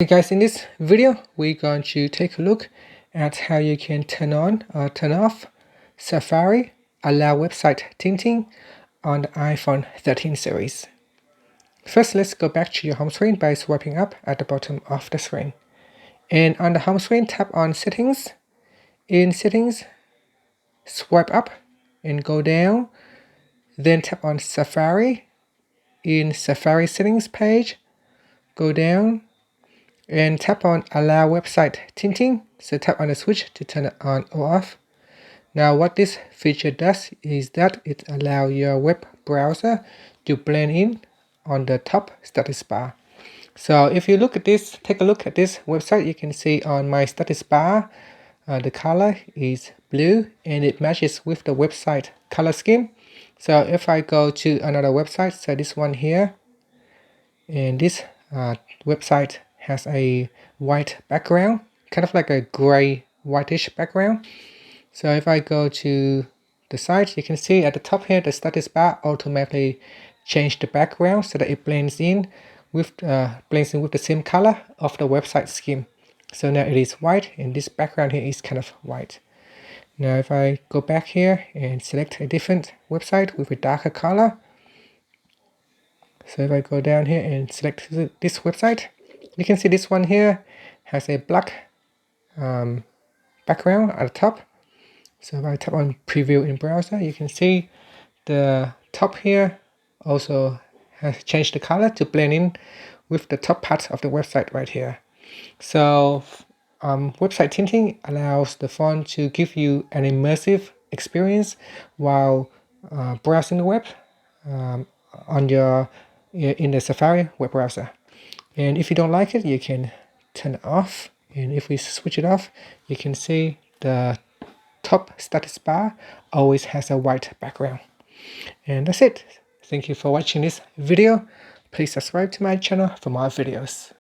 Hey guys, in this video we're going to take a look at how you can turn on or turn off Safari allow website tinting on the iPhone 13 series. First, let's go back to your home screen by swiping up at the bottom of the screen. And on the home screen, tap on Settings. In Settings, swipe up and go down. Then tap on Safari. In Safari Settings page, go down and tap on allow website tinting. So tap on the switch to turn it on or off. Now what this feature does is that it allows your web browser to blend in on the top status bar. So if you look at this, take a look at this website, you can see on my status bar, the color is blue and it matches with the website color scheme. So if I go to another website, so this one here, and this website has a white background, kind of like a gray whitish background. So if I go to the site, you can see at the top here the status bar automatically change the background so that it blends in with the same color of the website scheme. So now it is white and this background here is kind of white. Now if I go back here and select a different website with a darker color, so if I go down here and select this website, you can see this one here has a black background at the top. So if I tap on preview in browser, you can see the top here also has changed the color to blend in with the top part of the website right here. So website tinting allows the phone to give you an immersive experience while browsing the web in the Safari web browser. And if you don't like it, you can turn it off. And if we switch it off, you can see the top status bar always has a white background. And that's it. Thank you for watching this video. Please subscribe to my channel for more videos.